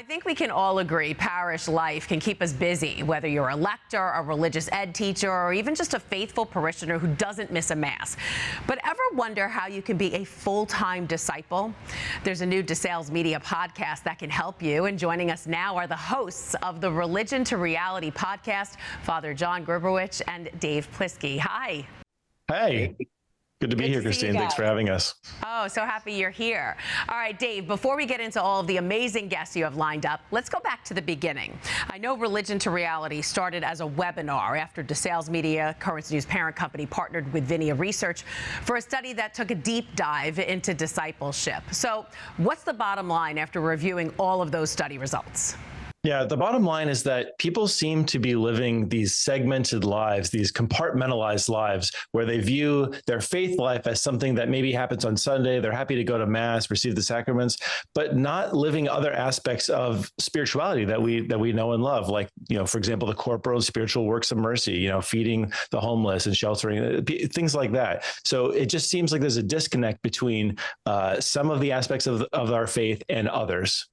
I think we can all agree parish life can keep us busy, whether you're a lector, a religious ed teacher, or even just a faithful parishioner who doesn't miss a mass. But ever wonder how you can be a full-time disciple? There's a new DeSales Media podcast that can help you, and joining us now are the hosts of the Religion to Reality podcast, Father John Gribowich and Dave Plisky. Hi. Hey. Good to be here, Christine. Thanks for having us. Oh, so happy you're here. All right, Dave, before we get into all of the amazing guests you have lined up, let's go back to the beginning. I know Religion to Reality started as a webinar after DeSales Media, Currents News parent company, partnered with Vinia Research for a study that took a deep dive into discipleship. So what's the bottom line after reviewing all of those study results? Yeah, the bottom line is that people seem to be living these segmented lives, these compartmentalized lives, where they view their faith life as something that maybe happens on Sunday. They're happy to go to Mass, receive the sacraments, but not living other aspects of spirituality that we know and love. Like, for example, the corporal and spiritual works of mercy, feeding the homeless and sheltering, things like that. So it just seems like there's a disconnect between some of the aspects of our faith and others.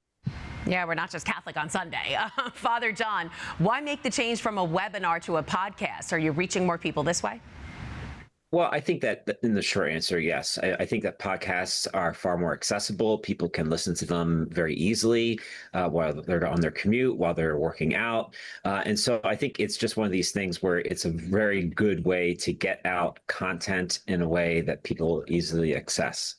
Yeah, we're not just Catholic on Sunday. Father John, why make the change from a webinar to a podcast? Are you reaching more people this way? Well, I think that in the short answer, yes. I think that podcasts are far more accessible. People can listen to them very easily while they're on their commute, while they're working out. And so I think it's just one of these things where it's a very good way to get out content in a way that people easily access.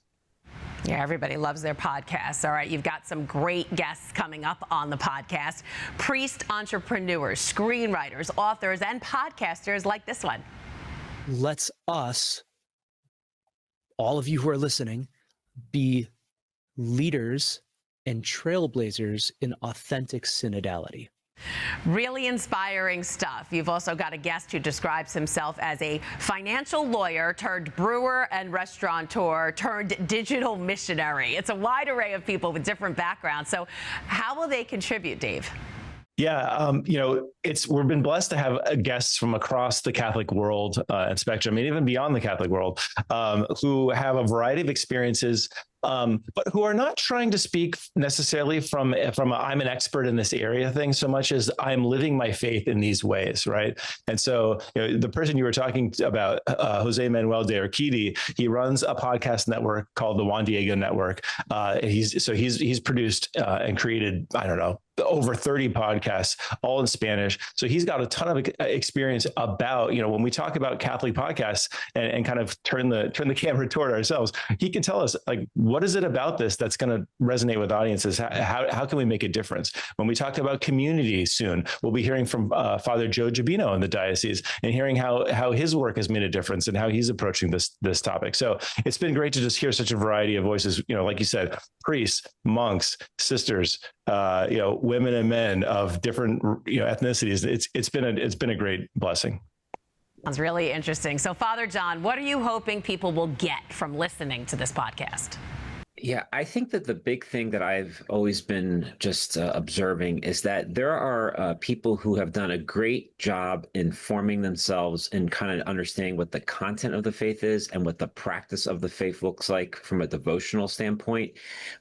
Yeah, everybody loves their podcasts. All right, you've got some great guests coming up on the podcast. Priest entrepreneurs, screenwriters, authors, and podcasters like this one. Let's us, all of you who are listening, be leaders and trailblazers in authentic synodality. Really inspiring stuff. You've also got a guest who describes himself as a financial lawyer turned brewer and restaurateur turned digital missionary. It's a wide array of people with different backgrounds. So how will they contribute, Dave? Yeah, we've been blessed to have guests from across the Catholic world and spectrum, and even beyond the Catholic world, who have a variety of experiences, but who are not trying to speak necessarily from a I'm an expert in this area thing so much as I'm living my faith in these ways, right? And so the person you were talking about, Jose Manuel de Urquidi, he runs a podcast network called the Juan Diego Network. He's produced and created, I don't know, over 30 podcasts, all in Spanish. So he's got a ton of experience about, when we talk about Catholic podcasts and kind of turn the camera toward ourselves, he can tell us, like, what is it about this that's going to resonate with audiences? How can we make a difference? When we talk about community soon, we'll be hearing from Father Joe Gibino in the diocese and hearing how his work has made a difference and how he's approaching this topic. So it's been great to just hear such a variety of voices, like you said, priests, monks, sisters, women and men of different ethnicities. It's been a great blessing. Sounds really interesting. So, Father John, what are you hoping people will get from listening to this podcast? Yeah, I think that the big thing that I've always been just observing is that there are people who have done a great job in forming themselves and kind of understanding what the content of the faith is and what the practice of the faith looks like from a devotional standpoint.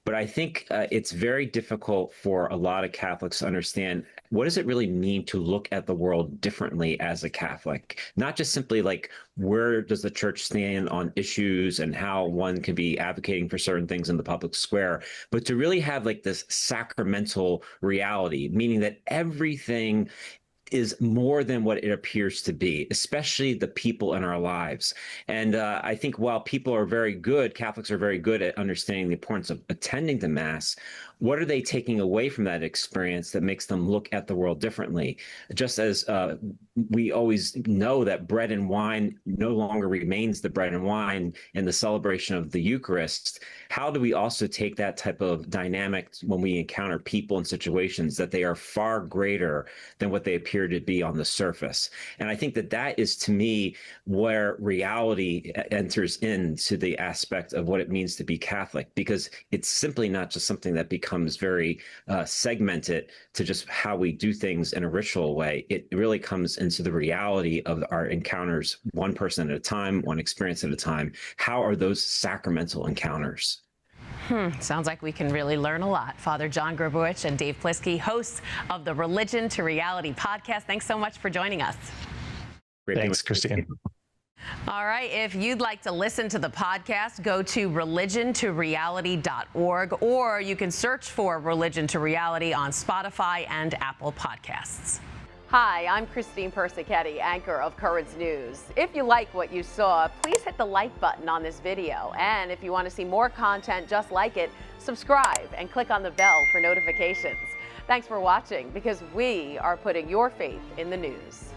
But I think it's very difficult for a lot of Catholics to understand, what does it really mean to look at the world differently as a Catholic? Not just simply like, where does the church stand on issues and how one can be advocating for certain things in the public square, but to really have like this sacramental reality, meaning that everything is more than what it appears to be, especially the people in our lives. And I think while people are very good, Catholics are very good at understanding the importance of attending the Mass, what are they taking away from that experience that makes them look at the world differently? Just as we always know that bread and wine no longer remains the bread and wine in the celebration of the Eucharist, how do we also take that type of dynamic when we encounter people and situations that they are far greater than what they appear to be on the surface? And I think that is, to me, where reality enters into the aspect of what it means to be Catholic, because it's simply not just something that becomes very segmented to just how we do things in a ritual way. It really comes into the reality of our encounters, one person at a time, one experience at a time. How are those sacramental encounters? Sounds like we can really learn a lot. Father John Gribowich and Dave Plisky, hosts of the Religion to Reality podcast. Thanks so much for joining us. Thanks, Christine. All right. If you'd like to listen to the podcast, go to religiontoreality.org, or you can search for Religion to Reality on Spotify and Apple Podcasts. Hi, I'm Christine Persichetti, anchor of Currents News. If you like what you saw, please hit the like button on this video. And if you want to see more content just like it, subscribe and click on the bell for notifications. Thanks for watching, because we are putting your faith in the news.